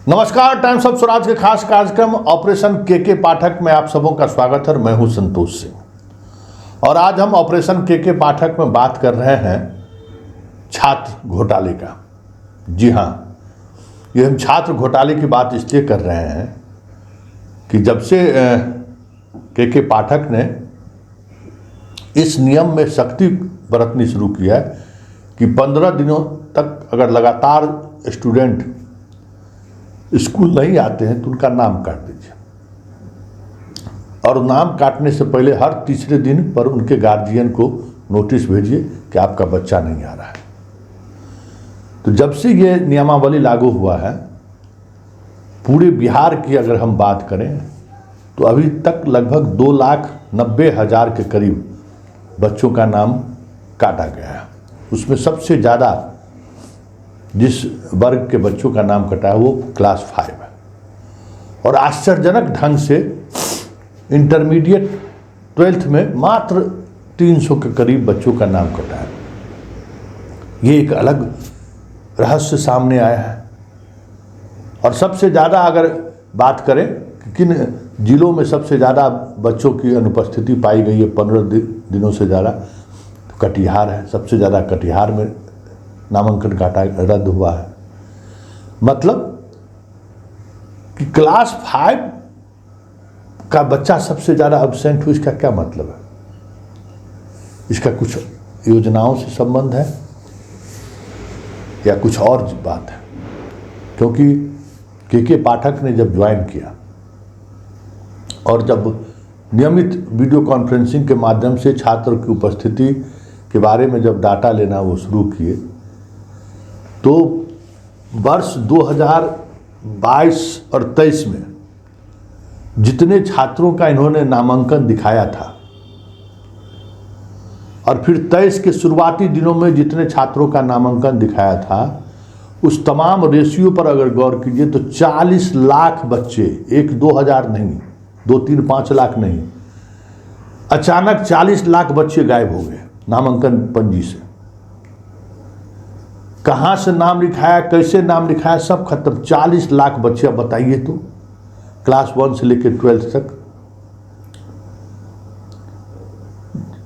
नमस्कार, times of Swaraj के खास कार्यक्रम ऑपरेशन के पाठक में आप सबों का स्वागत है। मैं हूं संतोष सिंह और आज हम ऑपरेशन के पाठक में बात कर रहे हैं छात्र घोटाले का। जी हां, ये हम छात्र घोटाले की बात इसलिए कर रहे हैं कि जब से के पाठक ने इस नियम में सख्ती बरतनी शुरू किया है कि 15 दिनों तक अगर लगातार स्टूडेंट स्कूल नहीं आते हैं तो उनका नाम काट दीजिए, और नाम काटने से पहले हर तीसरे दिन पर उनके गार्जियन को नोटिस भेजिए कि आपका बच्चा नहीं आ रहा है। तो जब से ये नियमावली लागू हुआ है, पूरे बिहार की अगर हम बात करें तो अभी तक लगभग 2,90,000 के करीब बच्चों का नाम काटा गया है। उसमें सबसे ज़्यादा जिस वर्ग के बच्चों का नाम कटा है वो क्लास 5 है, और आश्चर्यजनक ढंग से इंटरमीडिएट 12th में मात्र 300 के करीब बच्चों का नाम कटा है। ये एक अलग रहस्य सामने आया है। और सबसे ज़्यादा अगर बात करें कि किन जिलों में सबसे ज़्यादा बच्चों की अनुपस्थिति पाई गई है 15 दिनों से ज़्यादा, तो कटिहार है। सबसे ज़्यादा कटिहार में नामांकन काटा रद्द हुआ है। मतलब कि क्लास 5 का बच्चा सबसे ज़्यादा एब्सेंट हुआ, इसका क्या मतलब है? इसका कुछ योजनाओं से संबंध है या कुछ और बात है? क्योंकि के पाठक ने जब ज्वाइन किया और जब नियमित वीडियो कॉन्फ्रेंसिंग के माध्यम से छात्र की उपस्थिति के बारे में जब डाटा लेना वो शुरू किए, तो वर्ष 2022 और 23 में जितने छात्रों का इन्होंने नामांकन दिखाया था, और फिर 23 के शुरुआती दिनों में जितने छात्रों का नामांकन दिखाया था, उस तमाम रेशियो पर अगर गौर कीजिए तो 40 लाख बच्चे, 1-2 हज़ार नहीं, 2-3-5 लाख नहीं, अचानक 40 लाख बच्चे गायब हो गए नामांकन पंजी से। कहाँ से नाम लिखाया, कैसे नाम लिखाया, सब खत्म। 40 लाख बच्चे। अब बताइए तो, क्लास 1 से लेकर 12th तक।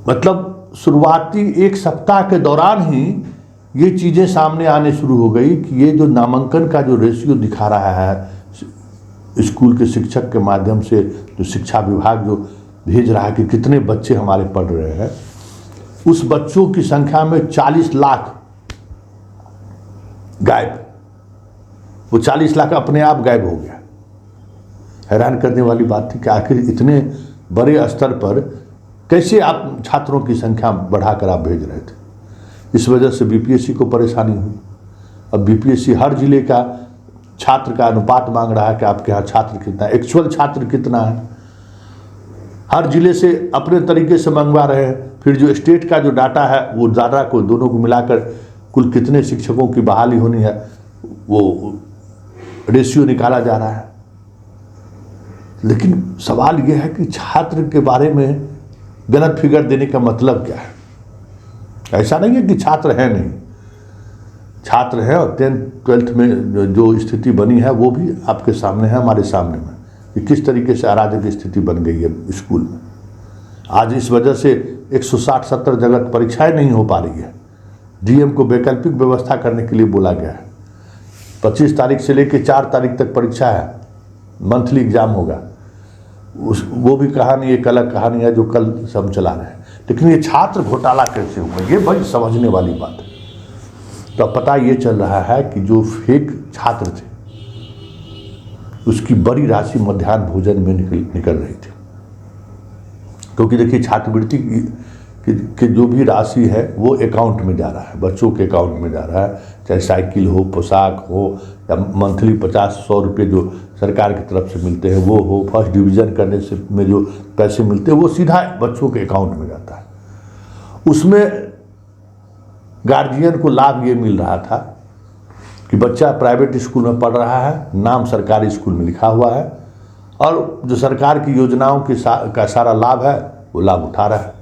मतलब शुरुआती एक सप्ताह के दौरान ही ये चीज़ें सामने आने शुरू हो गई कि ये जो नामांकन का जो रेशियो दिखा रहा है स्कूल के शिक्षक के माध्यम से, जो शिक्षा विभाग जो भेज रहा है कि कितने बच्चे हमारे पढ़ रहे हैं, उस बच्चों की संख्या में 40 लाख गायब। वो 40 लाख अपने आप गायब हो गया। हैरान करने वाली बात थी कि आखिर इतने बड़े स्तर पर कैसे आप छात्रों की संख्या बढ़ाकर आप भेज रहे थे। इस वजह से बीपीएससी को परेशानी हुई। अब बीपीएससी हर जिले का छात्र का अनुपात मांग रहा है कि आपके यहाँ छात्र कितना है, एक्चुअल छात्र कितना है। हर जिले से अपने तरीके से मंगवा रहे हैं। फिर जो स्टेट का जो डाटा है वो डाटा को दोनों को मिलाकर कुल कितने शिक्षकों की बहाली होनी है वो रेशियो निकाला जा रहा है। लेकिन सवाल ये है कि छात्र के बारे में गलत फिगर देने का मतलब क्या है? ऐसा नहीं है कि छात्र है नहीं, छात्र है, और 10th 12th में जो स्थिति बनी है वो भी आपके सामने है, हमारे सामने में, कि किस तरीके से अराजक स्थिति बन गई है स्कूल में। आज इस वजह से 160-70 जगह परीक्षाएं नहीं हो पा रही है। डीएम को वैकल्पिक व्यवस्था करने के लिए बोला गया है। 25 तारीख से लेकर 4 तारीख तक परीक्षा है, मंथली एग्जाम होगा। वो भी कहानी एक अलग कहानी है जो कल सब चला रहे हैं। लेकिन ये छात्र घोटाला कैसे हुआ, ये भाई समझने वाली बात है। तो अब पता ये चल रहा है कि जो फेक छात्र थे उसकी बड़ी राशि मध्याह्न भोजन में निकल रही थी। क्योंकि देखिए, छात्रवृत्ति कि जो भी राशि है वो अकाउंट में जा रहा है, बच्चों के अकाउंट में जा रहा है। चाहे साइकिल हो, पोशाक हो, या मंथली 50-100 रुपये जो सरकार की तरफ से मिलते हैं वो हो, फर्स्ट डिवीज़न करने से में जो पैसे मिलते हैं वो सीधा बच्चों के अकाउंट में जाता है। उसमें गार्जियन को लाभ ये मिल रहा था कि बच्चा प्राइवेट स्कूल में पढ़ रहा है, नाम सरकारी स्कूल में लिखा हुआ है, और जो सरकार की योजनाओं का सारा लाभ है वो लाभ उठा रहा है।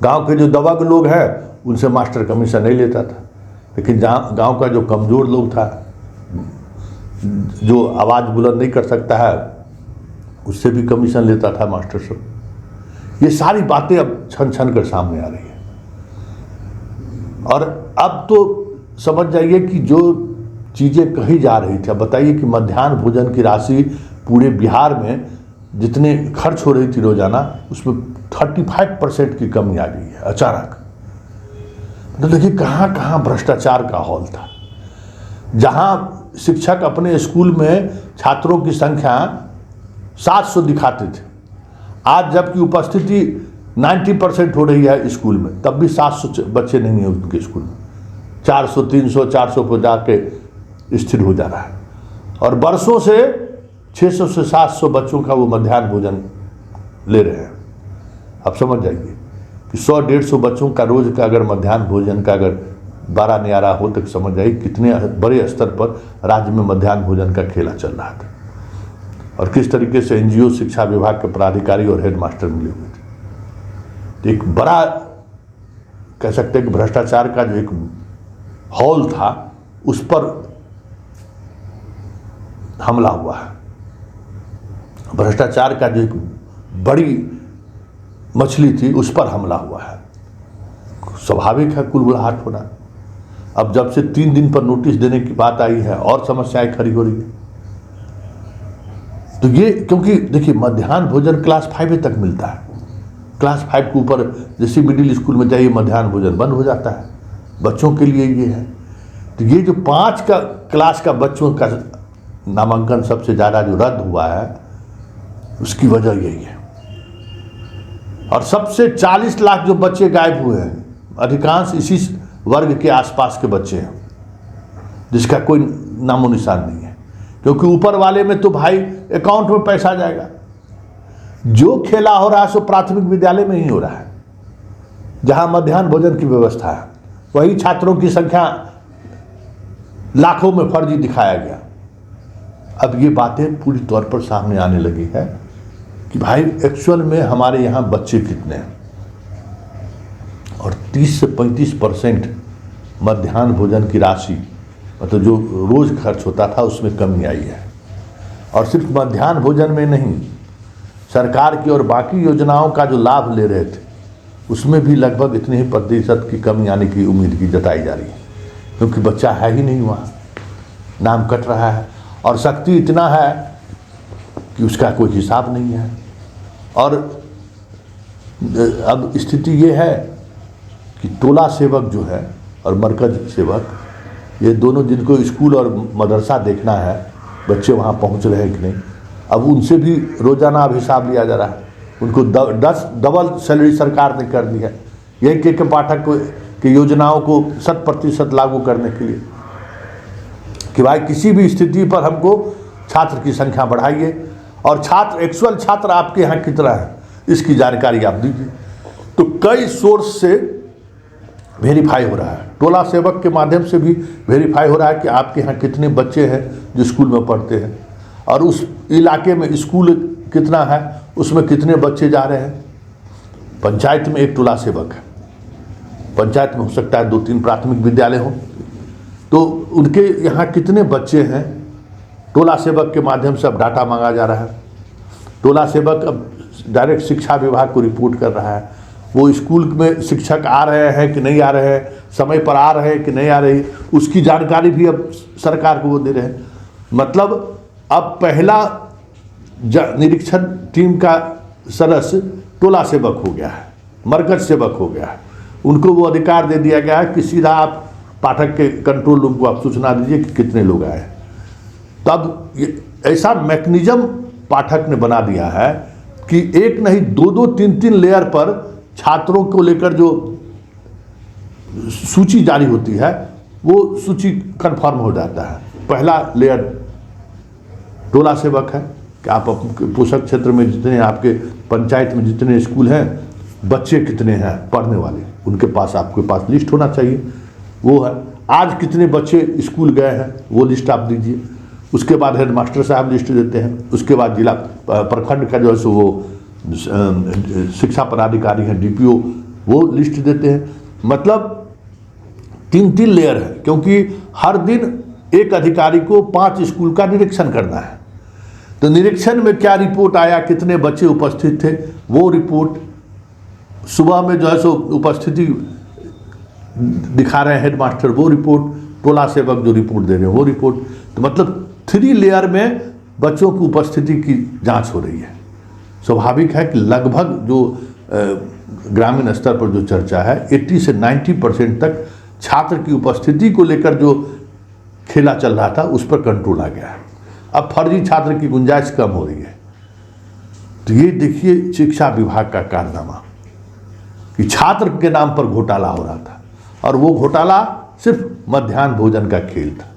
गांव के जो दबंग लोग हैं उनसे मास्टर कमीशन नहीं लेता था, लेकिन जहाँ गांव का जो कमज़ोर लोग था, जो आवाज़ बुलंद नहीं कर सकता है उससे भी कमीशन लेता था मास्टर साहब। ये सारी बातें अब छन छन कर सामने आ रही है। और अब तो समझ जाइए कि जो चीज़ें कही जा रही थी, अब बताइए कि मध्याह्न भोजन की राशि पूरे बिहार में जितने खर्च हो रही थी रोजाना, उसमें 35% की कमी आ गई है अचानक। तो देखिए कहाँ कहाँ भ्रष्टाचार का हॉल था। जहाँ शिक्षक अपने स्कूल में छात्रों की संख्या 700 दिखाते थे, आज जबकि उपस्थिति 90% हो रही है स्कूल में, तब भी 700 बच्चे नहीं हैं उनके स्कूल में। 400, 300, 400 पर जाके स्थिर हो जा रहा है। और वर्षों से 600 से 700 बच्चों का वो मध्याह्न भोजन ले रहे हैं। अब समझ जाइए कि 100-150 बच्चों का रोज का अगर मध्याह्न भोजन का अगर 12 न्यारा हो तो समझ जाइए कितने बड़े स्तर पर राज्य में मध्याह्न भोजन का खेला चल रहा था। और किस तरीके से एनजीओ, शिक्षा विभाग के पदाधिकारी और हेडमास्टर मिले हुए थे। तो एक बड़ा कह सकते हैं कि भ्रष्टाचार का जो एक हॉल था उस पर हमला हुआ है। भ्रष्टाचार का जो एक बड़ी मछली थी उस पर हमला हुआ है। स्वाभाविक है कुलबुलाहट होना। अब जब से 3 दिन पर नोटिस देने की बात आई है और समस्याएं खड़ी हो रही है। तो ये क्योंकि देखिए मध्याह्न भोजन क्लास 5 तक मिलता है। क्लास 5 के ऊपर जैसे मिडिल स्कूल में जाइए मध्याह्न भोजन बंद हो जाता है। बच्चों के लिए ये है। तो ये जो 5 का क्लास का बच्चों का नामांकन सबसे ज़्यादा जो रद्द हुआ है उसकी वजह यही है। और सबसे 40 लाख जो बच्चे गायब हुए हैं, अधिकांश इसी वर्ग के आसपास के बच्चे हैं जिसका कोई नामो निशान नहीं है। क्योंकि ऊपर वाले में तो भाई अकाउंट में पैसा जाएगा। जो खेला हो रहा है सो प्राथमिक विद्यालय में ही हो रहा है जहां मध्याह्न भोजन की व्यवस्था है। वही छात्रों की संख्या लाखों में फर्जी दिखाया गया। अब ये बातें पूरी तौर पर सामने आने लगी है कि भाई एक्चुअल में हमारे यहाँ बच्चे कितने हैं। और 30 से 35% मध्याह्न भोजन की राशि मतलब जो रोज खर्च होता था उसमें कमी आई है। और सिर्फ मध्याह्न भोजन में नहीं, सरकार की और बाकी योजनाओं का जो लाभ ले रहे थे उसमें भी लगभग इतने ही प्रतिशत की कमी आने की उम्मीद की जताई जा रही है। क्योंकि बच्चा है ही नहीं वहाँ, नाम कट रहा है। और शक्ति इतना है कि उसका कोई हिसाब नहीं है। और अब स्थिति ये है कि टोला सेवक जो है और मरकज सेवक, ये दोनों जिनको स्कूल और मदरसा देखना है, बच्चे वहाँ पहुँच रहे हैं कि नहीं, अब उनसे भी रोजाना अब हिसाब लिया जा रहा है। उनको 10 डबल सैलरी सरकार ने कर दी है एक पाठक की योजनाओं को 100% लागू करने के लिए कि भाई किसी भी स्थिति पर हमको छात्र की संख्या बढ़ाइए और छात्र एक्चुअल छात्र आपके यहाँ कितना है इसकी जानकारी आप दीजिए। तो कई सोर्स से वेरीफाई हो रहा है, टोला सेवक के माध्यम से भी वेरीफाई हो रहा है कि आपके यहाँ कितने बच्चे हैं जो स्कूल में पढ़ते हैं और उस इलाके में स्कूल कितना है, उसमें कितने बच्चे जा रहे हैं। पंचायत में एक टोला सेवक है, पंचायत में हो सकता है 2-3 प्राथमिक विद्यालय हो, तो उनके यहाँ कितने बच्चे हैं टोला सेवक के माध्यम से अब डाटा मांगा जा रहा है। टोला सेवक अब डायरेक्ट शिक्षा विभाग को रिपोर्ट कर रहा है, वो स्कूल में शिक्षक आ रहे हैं कि नहीं आ रहे हैं, समय पर आ रहे हैं कि नहीं आ रही, उसकी जानकारी भी अब सरकार को वो दे रहे हैं। मतलब अब पहला निरीक्षण टीम का सदस्य टोला सेवक हो गया है, मरकज सेवक हो गया है। उनको वो अधिकार दे दिया गया है कि सीधा आप पाठक के कंट्रोल रूम को आप सूचना दीजिए कि कितने लोग आए। तब ऐसा मैकेनिज्म पाठक ने बना दिया है कि एक नहीं 2-2, 3-3 लेयर पर छात्रों को लेकर जो सूची जारी होती है वो सूची कंफर्म हो जाता है। पहला लेयर टोला सेवक है कि आप पोषक क्षेत्र में जितने आपके पंचायत में जितने स्कूल हैं, बच्चे कितने हैं पढ़ने वाले, उनके पास आपके पास लिस्ट होना चाहिए, वो है। आज कितने बच्चे स्कूल गए हैं वो लिस्ट आप दीजिए। उसके बाद हेडमास्टर साहब लिस्ट देते हैं। उसके बाद जिला प्रखंड का जो है सो वो शिक्षा पदाधिकारी हैं, डीपीओ, वो लिस्ट देते हैं। मतलब 3-3 लेयर है, क्योंकि हर दिन एक अधिकारी को 5 स्कूल का निरीक्षण करना है। तो निरीक्षण में क्या रिपोर्ट आया, कितने बच्चे उपस्थित थे, वो रिपोर्ट सुबह में जो है सो उपस्थिति दिखा रहे हैं हेडमास्टर, वो रिपोर्ट, टोला सेवक जो रिपोर्ट दे रहे हैं वो रिपोर्ट। तो मतलब 3 लेयर में बच्चों की उपस्थिति की जांच हो रही है। स्वाभाविक है कि लगभग जो ग्रामीण स्तर पर जो चर्चा है 80 से 90% तक छात्र की उपस्थिति को लेकर जो खेला चल रहा था उस पर कंट्रोल आ गया है। अब फर्जी छात्र की गुंजाइश कम हो रही है। तो ये देखिए शिक्षा विभाग का कारनामा कि छात्र के नाम पर घोटाला हो रहा था, और वो घोटाला सिर्फ मध्याह्न भोजन का खेल था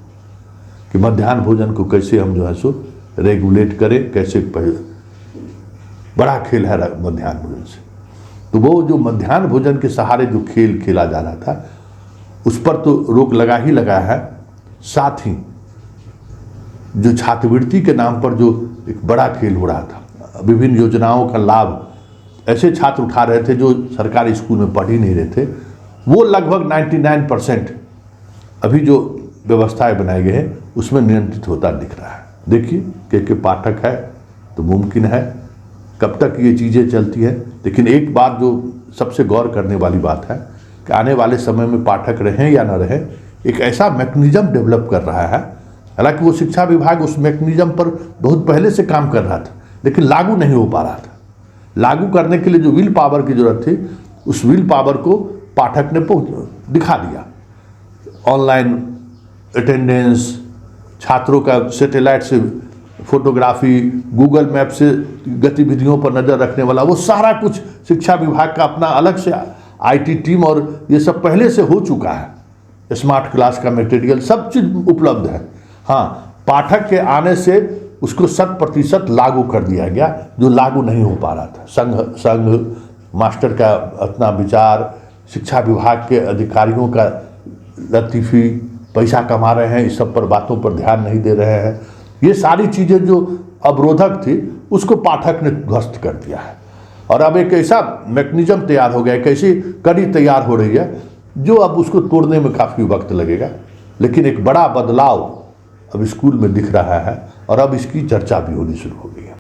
कि मध्याह्न भोजन को कैसे हम जो है सो रेगुलेट करें, कैसे बड़ा खेल है मध्याह्न भोजन से। तो वो जो मध्याह्न भोजन के सहारे जो खेल खेला जा रहा था उस पर तो रोक लगा ही लगा है। साथ ही जो छात्रवृत्ति के नाम पर जो एक बड़ा खेल हो रहा था, विभिन्न योजनाओं का लाभ ऐसे छात्र उठा रहे थे जो सरकारी स्कूल में पढ़ ही नहीं रहे थे, वो लगभग 99% अभी जो व्यवस्थाएं बनाए गए हैं उसमें नियंत्रित होता दिख रहा है। देखिए के पाठक है तो मुमकिन है कब तक ये चीज़ें चलती हैं। लेकिन एक बात जो सबसे गौर करने वाली बात है कि आने वाले समय में पाठक रहें या न रहें, एक ऐसा मैकेनिज्म डेवलप कर रहा है। हालांकि वो शिक्षा विभाग उस मैकेनिज्म पर बहुत पहले से काम कर रहा था, लेकिन लागू नहीं हो पा रहा था। लागू करने के लिए जो विल पावर की जरूरत थी, उस विल पावर को पाठक ने दिखा दिया। ऑनलाइन अटेंडेंस, छात्रों का सैटेलाइट से फोटोग्राफी, गूगल मैप से गतिविधियों पर नज़र रखने वाला, वो सारा कुछ शिक्षा विभाग का अपना अलग से आईटी टीम, और ये सब पहले से हो चुका है। स्मार्ट क्लास का मटेरियल सब चीज़ उपलब्ध है। हाँ, पाठक के आने से उसको 100% लागू कर दिया गया, जो लागू नहीं हो पा रहा था। संघ मास्टर का अपना विचार, शिक्षा विभाग के अधिकारियों का लतीफ़ी, पैसा कमा रहे हैं, इस सब पर बातों पर ध्यान नहीं दे रहे हैं। ये सारी चीज़ें जो अवरोधक थी उसको पाठक ने ध्वस्त कर दिया है। और अब एक ऐसा मैकेनिज्म तैयार हो गया, एक ऐसी कड़ी तैयार हो रही है जो अब उसको तोड़ने में काफ़ी वक्त लगेगा। लेकिन एक बड़ा बदलाव अब स्कूल में दिख रहा है और अब इसकी चर्चा भी होनी शुरू हो गई।